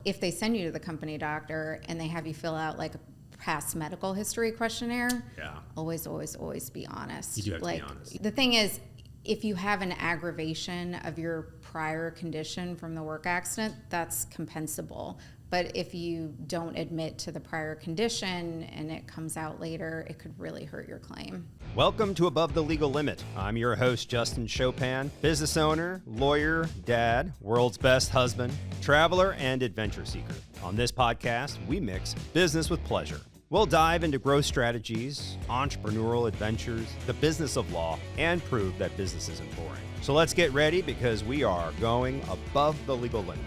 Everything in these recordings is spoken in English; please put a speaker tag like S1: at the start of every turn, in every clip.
S1: If they send you to the company doctor and they have you fill out like a past medical history questionnaire, always be honest.
S2: You do have to be honest.
S1: The thing is, if you have an aggravation of your prior condition from the work accident, that's compensable. But if you don't admit to the prior condition and it comes out later, it could really hurt your claim.
S2: Welcome to Above the Legal Limit. I'm your host, Justin Chopin, business owner, lawyer, dad, world's best husband, traveler, and adventure seeker. On this podcast, we mix business with pleasure. We'll dive into growth strategies, entrepreneurial adventures, the business of law, and prove that business isn't boring. So let's get ready because we are going above the legal limit.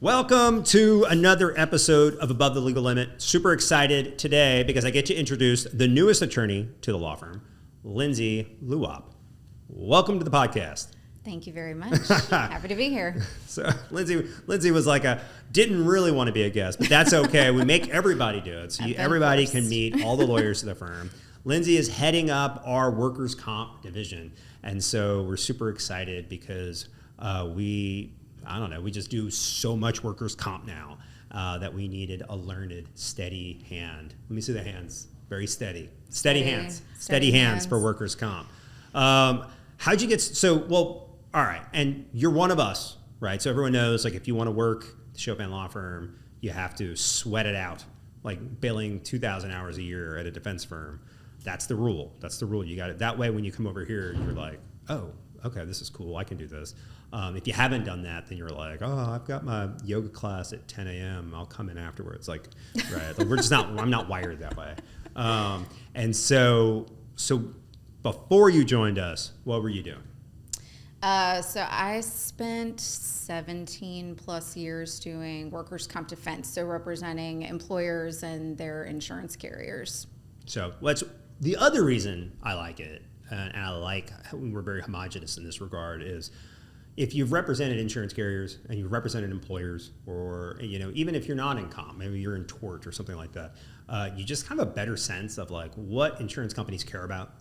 S2: Welcome to another episode of Above the Legal Limit. Super excited today because I get to introduce the newest attorney to the law firm, Lindsay Louapre. Welcome to the podcast.
S1: Thank you very much. Happy to be here.
S2: So Lindsay was like didn't really want to be a guest, but that's okay. We make everybody do it. So everybody can meet all the lawyers of the firm. Lindsay is heading up our workers' comp division. And so we're super excited because we just do so much workers' comp now that we needed a learned, steady hand. Let me see the hands. Very steady. Steady hands. Steady hands for workers' comp. How'd you get, all right, and you're one of us, right? So everyone knows, like, if you want to work at the Chopin Law Firm, you have to sweat it out, like billing 2,000 hours a year at a defense firm. That's the rule. You got it. That way, when you come over here, you're like, oh, okay, this is cool. I can do this. If you haven't done that, then you're like, oh, I've got my yoga class at 10 a.m. I'll come in afterwards. Like, right? Like, I'm not wired that way. And so before you joined us, what were you doing?
S1: So I spent 17 plus years doing workers' comp defense, so representing employers and their insurance carriers.
S2: So the other reason I like it, and I like how we're very homogenous in this regard, is if you've represented insurance carriers and you've represented employers, or even if you're not in comp, maybe you're in tort or something like that, you just have a better sense of like what insurance companies care about.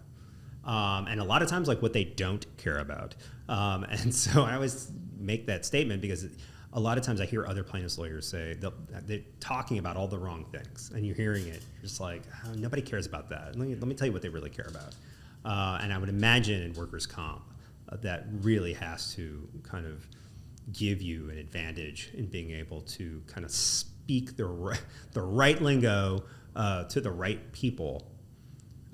S2: And a lot of times, like, what they don't care about. And so I always make that statement because a lot of times I hear other plaintiffs' lawyers say they're talking about all the wrong things, and you're hearing it. You're just like, oh, nobody cares about that. Let me tell you what they really care about. And I would imagine in workers' comp that really has to kind of give you an advantage in being able to kind of speak the right lingo to the right people.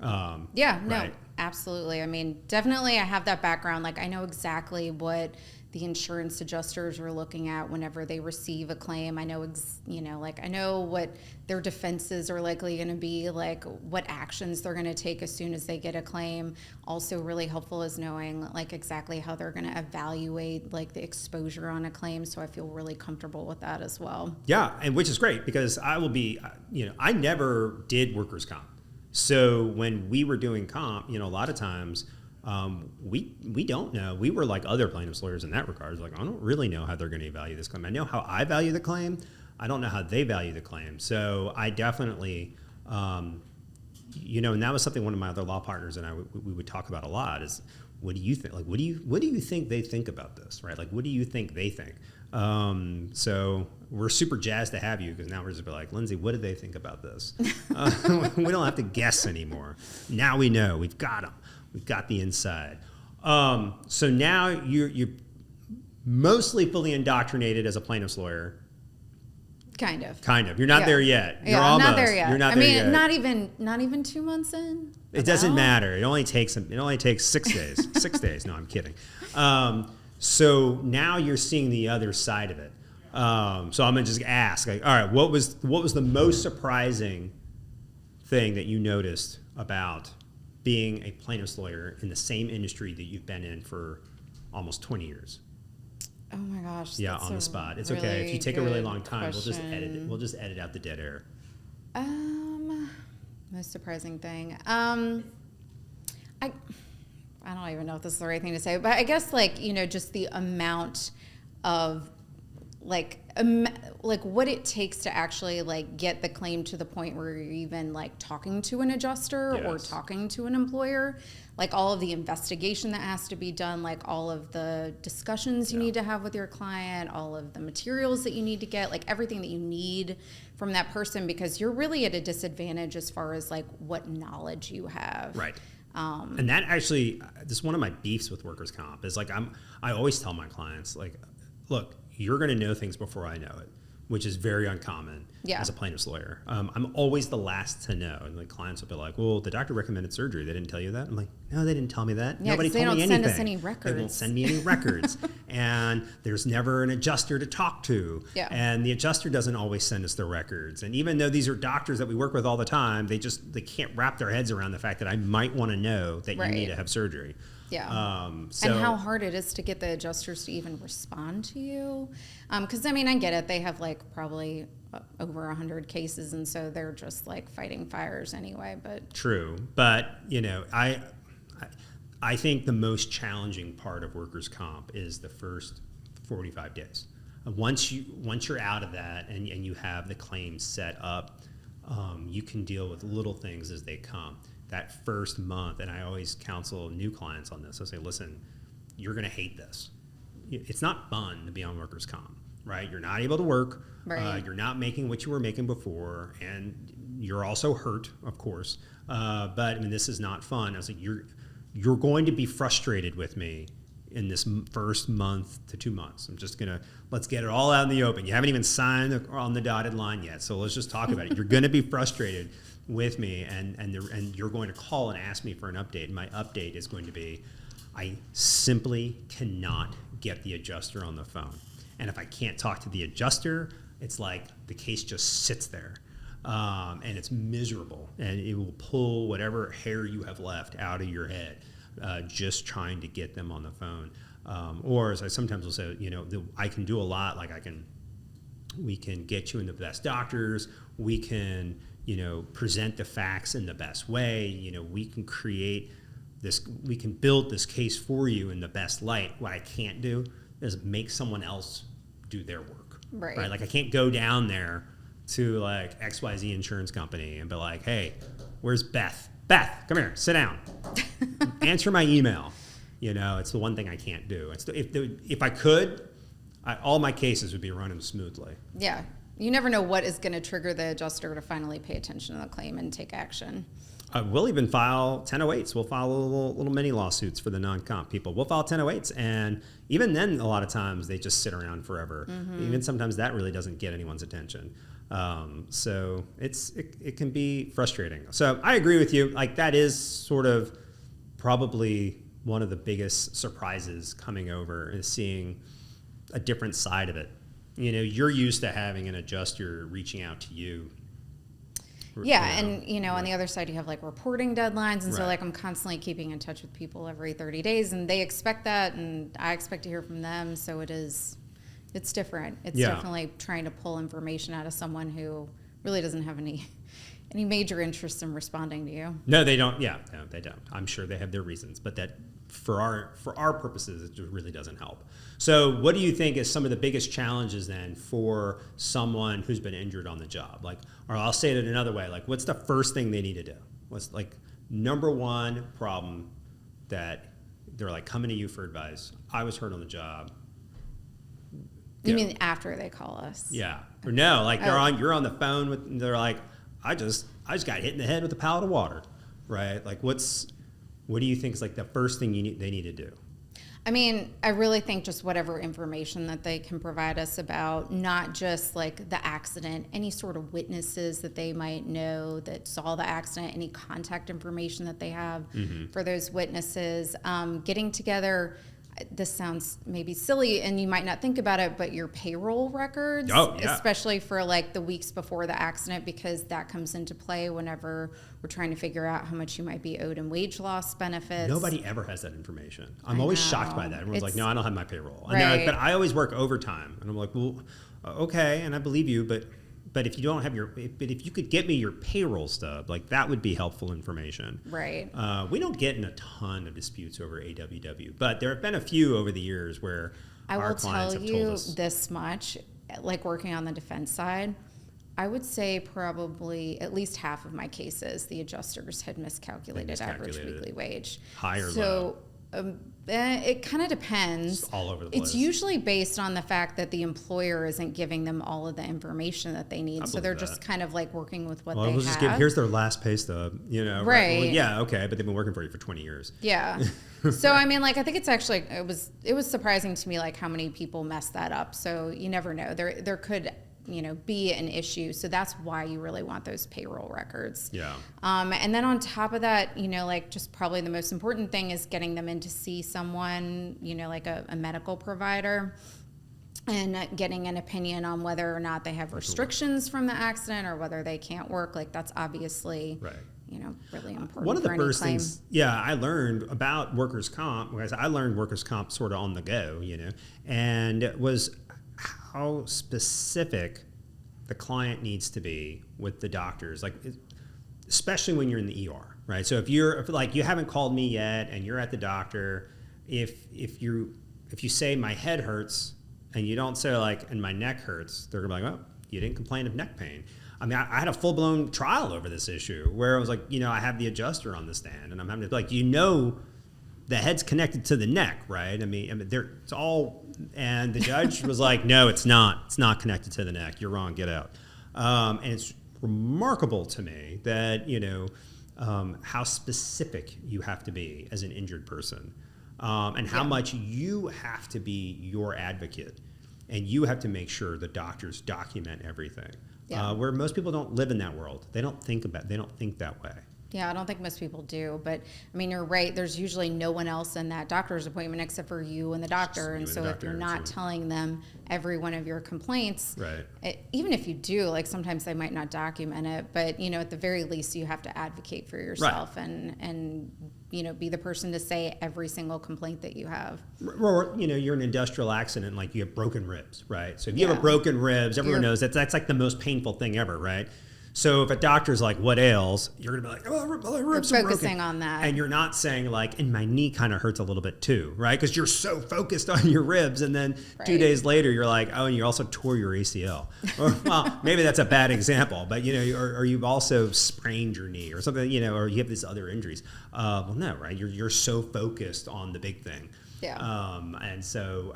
S1: Right. Absolutely. I mean, definitely I have that background. Like, I know exactly what the insurance adjusters are looking at whenever they receive a claim. I know, I know what their defenses are likely going to be, like what actions they're going to take as soon as they get a claim. Also really helpful is knowing like exactly how they're going to evaluate like the exposure on a claim. So I feel really comfortable with that as well.
S2: Yeah. And which is great because I never did workers' comp. So when we were doing comp, a lot of times we don't know. We were like other plaintiffs' lawyers in that regard. Like, I don't really know how they're going to evaluate this claim. I know how I value the claim. I don't know how they value the claim. So I definitely, and that was something one of my other law partners and I we would talk about a lot is, what do you think? Like, what do you think they think about this, right? Like, what do you think they think? So we're super jazzed to have you because now we're just like, Lindsay, what do they think about this? We don't have to guess anymore. Now we know. We've got them. We've got the inside. So now you're mostly fully indoctrinated as a plaintiff's lawyer. Kind of. You're not there yet. You're almost.
S1: Not there yet.
S2: You're not there yet.
S1: Not even 2 months in.
S2: It doesn't matter. It only takes 6 days. 6 days. No, I'm kidding. So now you're seeing the other side of it. So I'm gonna just ask, like, all right, what was the most surprising thing that you noticed about being a plaintiff's lawyer in the same industry that you've been in for almost 20 years?
S1: Oh my gosh.
S2: Yeah, on the spot. It's okay. If you take a really long time, we'll just edit it. We'll just edit out the dead air.
S1: Most surprising thing. I don't even know if this is the right thing to say, but I guess just the amount of like what it takes to actually like get the claim to the point where you're even like talking to an adjuster or talking to an employer, like all of the investigation that has to be done, like all of the discussions you need to have with your client, all of the materials that you need to get, like everything that you need from that person, because you're really at a disadvantage as far as like what knowledge you have.
S2: Right. And that actually, this is one of my beefs with workers' comp is like, I always tell my clients, like, look, you're going to know things before I know it, which is very uncommon as a plaintiff's lawyer. I'm always the last to know. And the clients will be like, well, the doctor recommended surgery. They didn't tell you that? I'm like, no, they didn't tell me that.
S1: Yeah,
S2: Nobody told me anything.
S1: They don't send us any records.
S2: They won't send me any records. And there's never an adjuster to talk to. Yeah. And the adjuster doesn't always send us the records. And even though these are doctors that we work with all the time, they can't wrap their heads around the fact that I might want to know that you need to have surgery.
S1: Yeah. And how hard it is to get the adjusters to even respond to you. Because, I mean, I get it. They have, like, probably over 100 cases, and so they're just, like, fighting fires anyway. But
S2: true. But, you know, I think the most challenging part of workers' comp is the first 45 days. Once you're out of that and you have the claim set up, you can deal with little things as they come. That first month, and I always counsel new clients on this. I say, listen, you're going to hate this. It's not fun to be on workers' comp, right? You're not able to work. Right. You're not making what you were making before, and you're also hurt, of course. But I mean, this is not fun. I was like, you're going to be frustrated with me in this first month to 2 months. I'm just let's get it all out in the open. You haven't even signed on the dotted line yet, so let's just talk about it. You're going to be frustrated with me, and you're going to call and ask me for an update. And my update is going to be, I simply cannot get the adjuster on the phone. And if I can't talk to the adjuster, it's like the case just sits there. And it's miserable. And it will pull whatever hair you have left out of your head, just trying to get them on the phone. Or as I sometimes will say, you know, I can do a lot. Like we can get you in the best doctors. We can, you know, present the facts in the best way. You know, we can create this, we can build this case for you in the best light. What I can't do is make someone else do their work. Right? Like I can't go down there to like XYZ insurance company and be like, hey, where's Beth? Beth, come here, sit down. Answer my email. You know, it's the one thing I can't do. If I could, all my cases would be running smoothly.
S1: Yeah. You never know what is going to trigger the adjuster to finally pay attention to the claim and take action.
S2: We'll even file 1008s. We'll file little mini lawsuits for the non-comp people. We'll file 1008s, and even then, a lot of times they just sit around forever. Mm-hmm. Even sometimes that really doesn't get anyone's attention. So it can be frustrating. So I agree with you. Like that is sort of probably one of the biggest surprises coming over is seeing a different side of it. You know, you're used to having an adjuster reaching out to you.
S1: Yeah, and, you know, on the other side, you have, like, reporting deadlines, and so, like, I'm constantly keeping in touch with people every 30 days, and they expect that, and I expect to hear from them, so it's different. It's definitely trying to pull information out of someone who really doesn't have any major interest in responding to you.
S2: No, they don't. Yeah, no, they don't. I'm sure they have their reasons, but that for our purposes, it just really doesn't help. So what do you think is some of the biggest challenges then for someone who's been injured on the job? Like, or I'll say it another way, like what's the first thing they need to do? What's like number one problem that they're like coming to you for advice? I was hurt on the job.
S1: You mean after they call us?
S2: Yeah. Or no, like you're on the phone with, they're like, I just got hit in the head with a pallet of water, right? Like what do you think is like the first thing they need to do?
S1: I mean, I really think just whatever information that they can provide us about, not just like the accident, any sort of witnesses that they might know that saw the accident, any contact information that they have for those witnesses, getting together. This sounds maybe silly and you might not think about it, but your payroll records, especially for like the weeks before the accident, because that comes into play whenever we're trying to figure out how much you might be owed in wage loss benefits.
S2: Nobody ever has that information. I'm always shocked by that. Everyone's like, no, I don't have my payroll. And they're like, but I always work overtime. And I'm like, well, okay. And I believe you, but if you don't have but if you could get me your payroll stub, like that would be helpful information.
S1: Right.
S2: We don't get in a ton of disputes over AWW, but there have been a few over the years where our clients have told us.
S1: I will tell you this much. like working on the defense side, I would say probably at least half of my cases, the adjusters had miscalculated average weekly wage.
S2: High or low?
S1: It kind of depends.
S2: It's all over the place.
S1: It's usually based on the fact that the employer isn't giving them all of the information that they need. So they're just kind of like working with what they have.
S2: Just here's their last pay stub, you know.
S1: Right.
S2: Well, yeah, okay, but they've been working for you for 20 years.
S1: Yeah. So, I mean, like, I think it's actually, it was surprising to me, like, how many people mess that up. So you never know. There could, you know, be an issue. So that's why you really want those payroll records.
S2: Yeah.
S1: And then on top of that, you know, like, just probably the most important thing is getting them in to see someone, you know, like a medical provider, and getting an opinion on whether or not they have restrictions from the accident or whether they can't work. Like, that's obviously, you know, really important.
S2: One of the first things, I learned about workers' comp, because I learned workers' comp sort of on the go, you know, and it was how specific the client needs to be with the doctors, like especially when you're in the ER, right? So if you haven't called me yet and you're at the doctor, if you say my head hurts and you don't say like and my neck hurts, they're gonna be like, oh, you didn't complain of neck pain. I mean, I had a full-blown trial over this issue where I was like, you know, I have the adjuster on the stand and I'm having to be like, you know, the head's connected to the neck, right? I mean, it's all, and the judge was like, no, it's not. It's not connected to the neck. You're wrong. Get out. And it's remarkable to me that, you know, how specific you have to be as an injured person, and how much you have to be your advocate, and you have to make sure the doctors document everything. Where most people don't live in that world. They don't think that way.
S1: Yeah, I don't think most people do, but I mean, you're right. There's usually no one else in that doctor's appointment except for you and the doctor. And so if you're not telling them every one of your complaints, even if you do, like sometimes they might not document it, but you know, at the very least you have to advocate for yourself and you know, be the person to say every single complaint that you have.
S2: Or, you know, you're in an industrial accident, like you have broken ribs, right? So if you have a broken ribs, everyone knows that's like the most painful thing ever, right? So if a doctor's like, what ails, you're going to be like, oh, my ribs are broken.
S1: Focusing on that.
S2: And you're not saying like, and my knee kind of hurts a little bit too, right? Because you're so focused on your ribs. And then 2 days later, you're like, oh, and you also tore your ACL. Or, well, maybe that's a bad example, but, you know, or you've also sprained your knee or something, you know, or you have these other injuries. Well, no, right? You're so focused on the big thing.
S1: Yeah.
S2: And so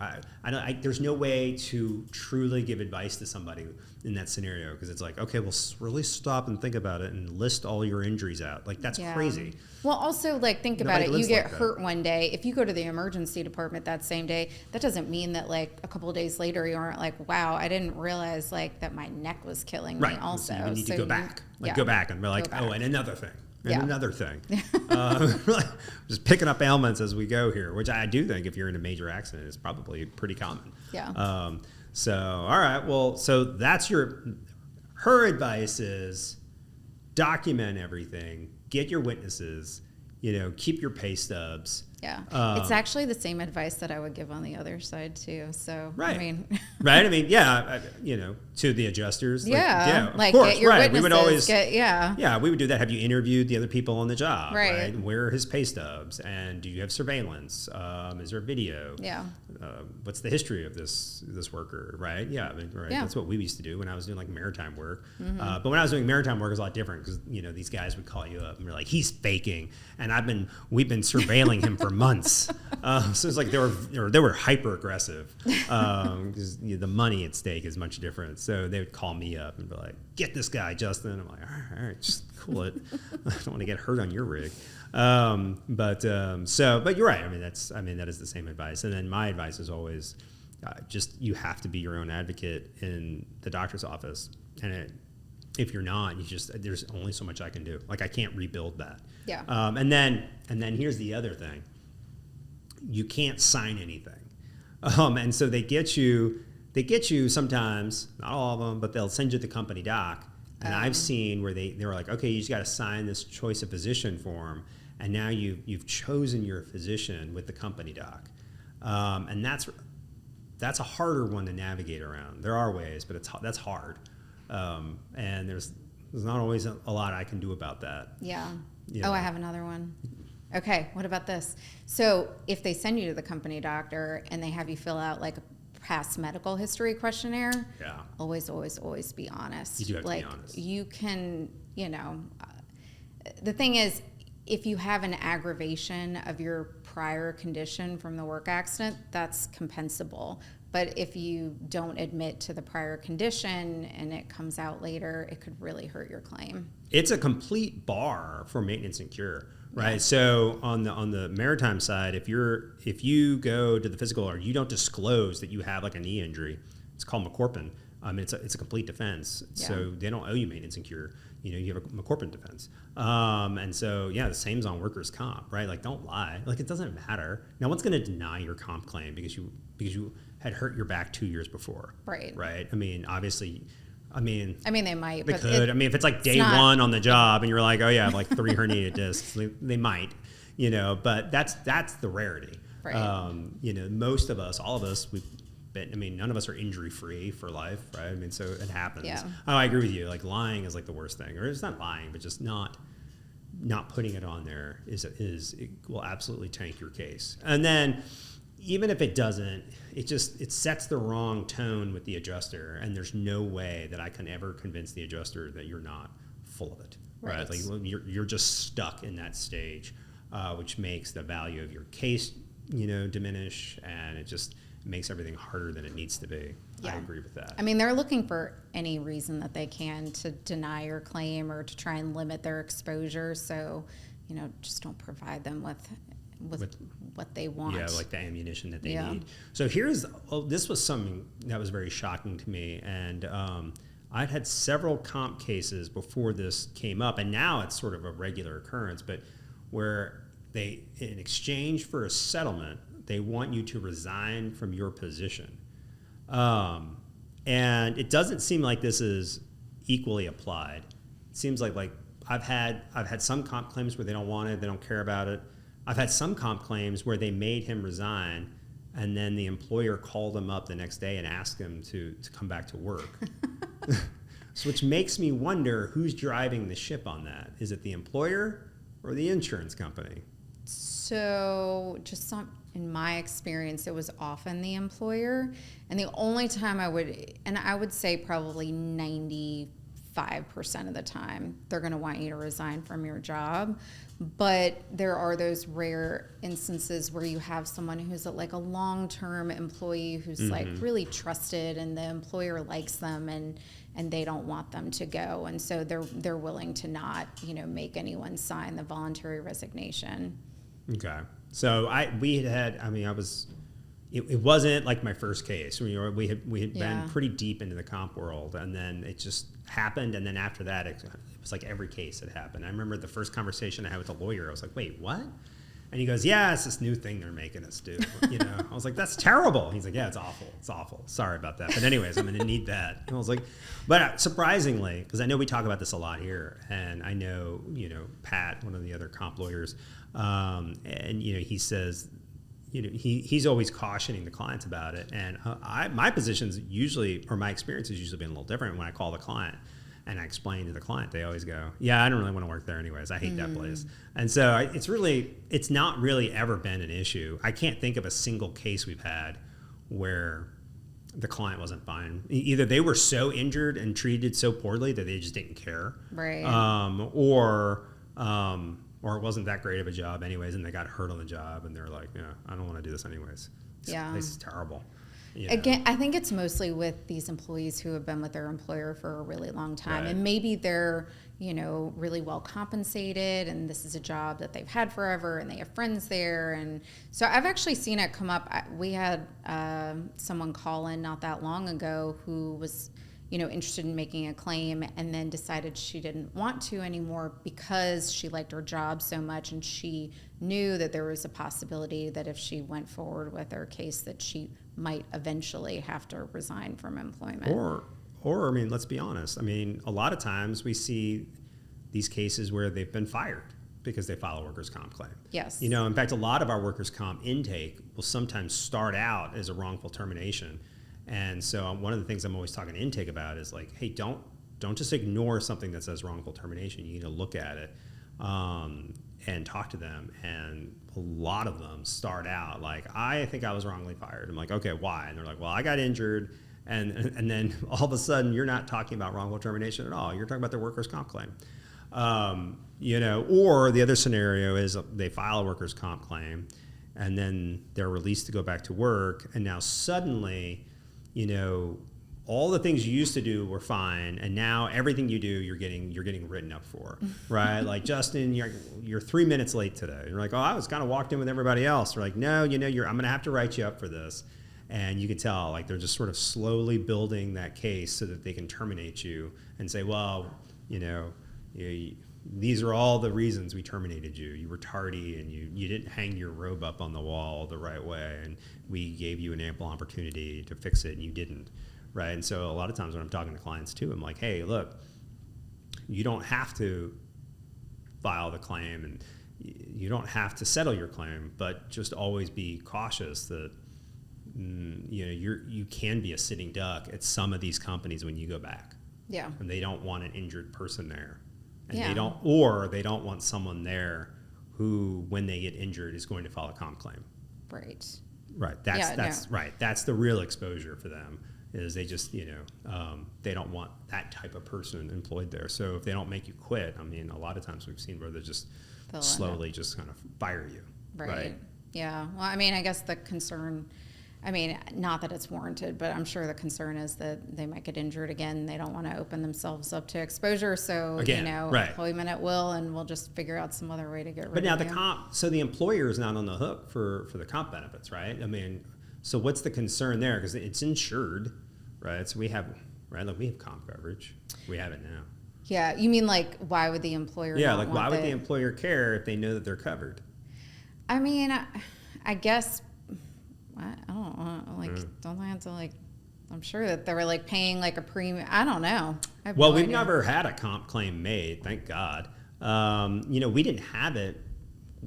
S2: there's no way to truly give advice to somebody in that scenario, because it's like, okay, well, really stop and think about it and list all your injuries out. Like, that's crazy.
S1: Well, also, like, think about it. You get hurt one day. If you go to the emergency department that same day, that doesn't mean that, like, a couple of days later you aren't like, wow, I didn't realize, like, that my neck was killing me also.
S2: So you need to go back. Go back and be like, oh, and another thing. And another thing. Just picking up ailments as we go here, which I do think if you're in a major accident is probably pretty common.
S1: Yeah.
S2: So, all right. Well, so that's her advice is document everything, get your witnesses, you know, keep your pay stubs.
S1: Yeah. It's actually the same advice that I would give on the other side too. So,
S2: right.
S1: I mean,
S2: right. I mean, yeah, you know, to the adjusters.
S1: Of
S2: course,
S1: get your witnesses.
S2: We would always,
S1: yeah,
S2: we would do that. Have you interviewed the other people on the job?
S1: Right.
S2: Where are his pay stubs? And do you have surveillance? Is there video?
S1: Yeah.
S2: What's the history of this worker? Right. Yeah. I mean, right. Yeah. That's what we used to do when I was doing like maritime work. Mm-hmm. But when I was doing maritime work, it was a lot different because, you know, these guys would call you up and be like, he's faking. And we've been surveilling him for months. So it's like they were hyper aggressive because the money at stake is much different. So they would call me up and be like, "Get this guy, Justin." I'm like, "All right, just cool it. I don't want to get hurt on your rig." But you're right. I mean, that is the same advice. And then my advice is always just you have to be your own advocate in the doctor's office. And if you're not, there's only so much I can do. Like I can't rebuild that.
S1: Yeah.
S2: And then here's the other thing. You can't sign anything. And so they get you sometimes, not all of them, but they'll send you the company doc. And I've seen where they were like, okay, you just got to sign this choice of physician form. And now you've chosen your physician with the company doc. And that's a harder one to navigate around. There are ways, but that's hard. And there's not always a lot I can do about that.
S1: Yeah. You know. Oh, I have another one. Okay, what about this? So if they send you to the company doctor and they have you fill out like a past medical history questionnaire.
S2: Yeah.
S1: Always be honest.
S2: You do have to be honest.
S1: You can, the thing is, if you have an aggravation of your prior condition from the work accident, that's compensable. But if you don't admit to the prior condition and it comes out later, it could really hurt your claim.
S2: It's a complete bar for maintenance and cure, right?
S1: Yeah.
S2: So on the maritime side, if you go to the physical or you don't disclose that you have like a knee injury, it's called McCorpin. It's a complete defense. Yeah. So they don't owe you maintenance and cure. You have a McCorpin defense. And so, the same's on workers' comp, right? Like, don't lie. Like, it doesn't matter. No one's going to deny your comp claim because you had hurt your back 2 years before.
S1: Right.
S2: Right? I mean, obviously, they
S1: might.
S2: They could. If it's like day one on the job and you're like, oh, yeah, I have like 3 herniated discs, they might, but that's the rarity.
S1: Right.
S2: Most of us, all of us, none of us are injury-free for life, right? So it happens.
S1: Yeah.
S2: Oh, I agree with you. Like, lying is like the worst thing. Or it's not lying, but just not putting it on there it will absolutely tank your case. And then even if it doesn't, it sets the wrong tone with the adjuster, and there's no way that I can ever convince the adjuster that you're not full of it, right? Like, you're just stuck in that stage, which makes the value of your case, diminish, and it just makes everything harder than it needs to be. Yeah. I agree with that.
S1: They're looking for any reason that they can to deny your claim or to try and limit their exposure. So, just don't provide them with what they want.
S2: Yeah, like the ammunition that they need. So this was something that was very shocking to me. And I'd had several comp cases before this came up, and now it's sort of a regular occurrence, but where they, in exchange for a settlement, they want you to resign from your position. And it doesn't seem like this is equally applied. It seems like I've had some comp claims where they don't want it, they don't care about it. I've had some comp claims where they made him resign, and then the employer called him up the next day and asked him to come back to work. So, which makes me wonder who's driving the ship on that. Is it the employer or the insurance company?
S1: So in my experience, it was often the employer. And the only time I would say probably 95% of the time, they're going to want you to resign from your job. But there are those rare instances where you have someone who's like a long-term employee who's like really trusted, and the employer likes them, and they don't want them to go. And so they're willing to not, make anyone sign the voluntary resignation. Okay.
S2: So it wasn't like my first case. We had been pretty deep into the comp world, and then it just happened. And then after that, it was like every case had happened. I remember the first conversation I had with a lawyer. I was like, wait, what? And he goes, yeah, it's this new thing they're making us do. I was like, that's terrible. He's like, yeah, it's awful. It's awful. Sorry about that. But anyways, I'm going to need that. And I was like, but surprisingly, because I know we talk about this a lot here, and I know, Pat, one of the other comp lawyers, and, he says, he's always cautioning the clients about it. And my position's usually, or my experience has usually been a little different when I call the client. And I explain to the client, they always go, yeah, I don't really want to work there anyways. I hate that place. And so it's not really ever been an issue. I can't think of a single case we've had where the client wasn't fine. Either they were so injured and treated so poorly that they just didn't care. Right. Or it wasn't that great of a job anyways, and they got hurt on the job, and they're like, yeah, I don't want to do this anyways. This place is terrible.
S1: Again, I think it's mostly with these employees who have been with their employer for a really long time, and maybe they're, really well compensated, and this is a job that they've had forever, and they have friends there. And so I've actually seen it come up. We had someone call in not that long ago who was, interested in making a claim, and then decided she didn't want to anymore because she liked her job so much, and she knew that there was a possibility that if she went forward with her case that she might eventually have to resign from employment.
S2: Or let's be honest. A lot of times we see these cases where they've been fired because they file a workers' comp claim. Yes. In fact, a lot of our workers' comp intake will sometimes start out as a wrongful termination. And so one of the things I'm always talking to intake about is like, hey, don't just ignore something that says wrongful termination. You need to look at it. and talk to them, and a lot of them start out like, I think I was wrongly fired. I'm like, okay, why? And they're like, well, I got injured. And then all of a sudden, you're not talking about wrongful termination at all. You're talking about their workers' comp claim. Or the other scenario is they file a workers' comp claim, and then they're released to go back to work. And now suddenly, all the things you used to do were fine, and now everything you do, you're getting written up for, right? Like, Justin, you're 3 minutes late today. You're like, oh, I was kind of walked in with everybody else. They're like, no, I'm going to have to write you up for this. And you can tell, like, they're just sort of slowly building that case so that they can terminate you and say, well, these are all the reasons we terminated you. You were tardy, and you didn't hang your robe up on the wall the right way, and we gave you an ample opportunity to fix it, and you didn't, right? And so a lot of times when I'm talking to clients too, I'm like, hey, look, you don't have to file the claim, and you don't have to settle your claim, but just always be cautious that you can be a sitting duck at some of these companies when you go back.
S1: Yeah.
S2: And they don't want an injured person there. And
S1: yeah.
S2: they don't want someone there who, when they get injured, is going to file a comp claim.
S1: Right.
S2: Right. Right. That's the real exposure for them, is they just, they don't want that type of person employed there. So if they don't make you quit, I mean, a lot of times we've seen where they'll slowly just kind of fire you. Right.
S1: Yeah. Well, I mean, I guess the concern, not that it's warranted, but I'm sure the concern is that they might get injured again. They don't want to open themselves up to exposure. So, employment at will, and we'll just figure out some other way to get rid of
S2: But now
S1: you.
S2: So the employer is not on the hook for the comp benefits, right? I mean, so what's the concern there? Because it's insured, right? So we have comp coverage. We have it now.
S1: Yeah. You mean, like, why would the employer
S2: why would the employer care if they know that they're covered?
S1: I mean, I guess... I don't know. Don't they have to, I'm sure that they were, paying, a premium. I don't know.
S2: We've never had a comp claim made, thank God. We didn't have it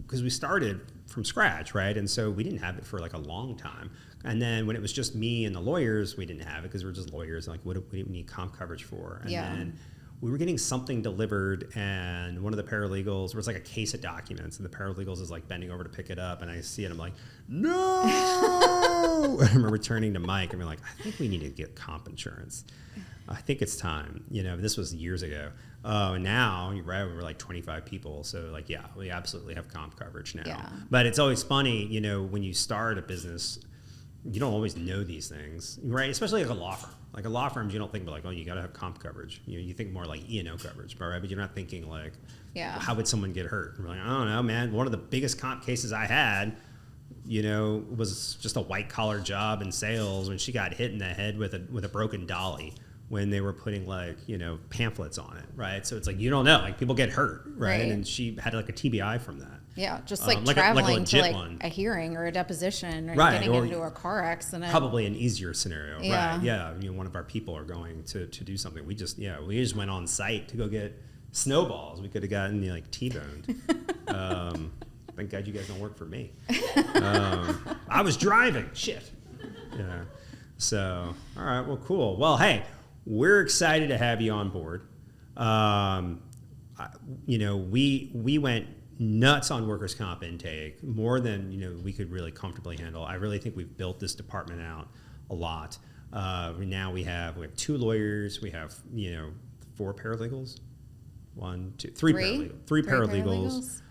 S2: because we started from scratch, right? And so we didn't have it for, a long time. And then when it was just me and the lawyers, we didn't have it because we're just lawyers. What do we need comp coverage for? And then we were getting something delivered, and one of the paralegals, was a case of documents, and the paralegals is bending over to pick it up, and I see it, I'm like, no! I remember turning to Mike and being like, I think we need to get comp insurance. I think it's time. This was years ago. Now, you're right, we were 25 people, so we absolutely have comp coverage now.
S1: Yeah.
S2: But it's always funny, when you start a business, you don't always know these things, right? Especially a law firm. A law firm, you don't think about you got to have comp coverage. You think more E&O coverage, right? But you're not thinking how would someone get hurt? We're I don't know, man. One of the biggest comp cases I had, was just a white collar job in sales when she got hit in the head with a broken dolly when they were putting pamphlets on it, right? So it's you don't know, people get hurt, right? And she had a TBI from that.
S1: Yeah, just traveling to a hearing or a deposition or getting into a car accident.
S2: Probably an easier scenario, right? Yeah, one of our people are going to do something. We just went on site to go get snowballs. We could have gotten T-boned. Thank God you guys don't work for me. I was driving. Shit. Yeah. So, all right. Well, cool. Well, hey, we're excited to have you on board. We went nuts on workers' comp intake, more than we could really comfortably handle. I really think we've built this department out a lot. Now we have 2 lawyers. We have 4 paralegals. 3 paralegals.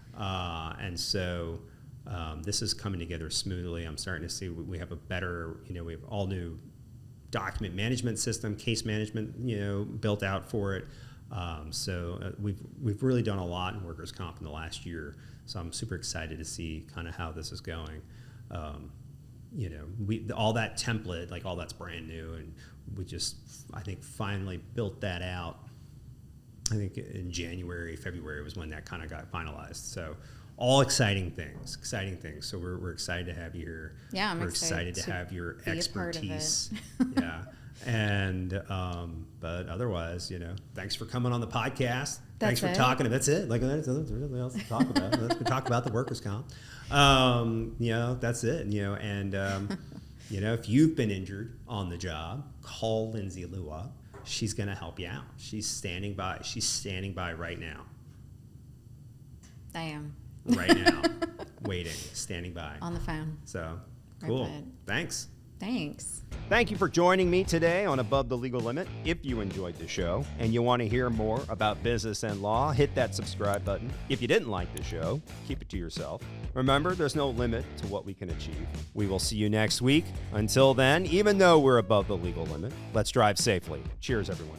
S2: And so this is coming together smoothly. I'm starting to see we have a better, we have all new document management system, case management, built out for it. So we've really done a lot in workers' comp in the last year. So I'm super excited to see kind of how this is going. All that template, all that's brand new, and we just, I think, finally built that out. I think in January, February was when that kind of got finalized. So all exciting things. So we're excited to have you here.
S1: Yeah,
S2: we're excited to have your expertise. Yeah. And but otherwise, thanks for coming on the podcast. Thanks for talking. That's it. There's nothing else to talk about. We talk about the workers' comp. That's it. And if you've been injured on the job, call Lindsay Louapre. She's going to help you out. She's standing by. She's standing by right now.
S1: I am.
S2: right now, waiting, standing by.
S1: On the phone.
S2: So, cool.
S1: Right.
S2: Thanks.
S1: Thanks.
S2: Thank you for joining me today on Above the Legal Limit. If you enjoyed the show and you want to hear more about business and law, hit that subscribe button. If you didn't like the show, keep it to yourself. Remember, there's no limit to what we can achieve. We will see you next week. Until then, even though we're above the legal limit, let's drive safely. Cheers, everyone.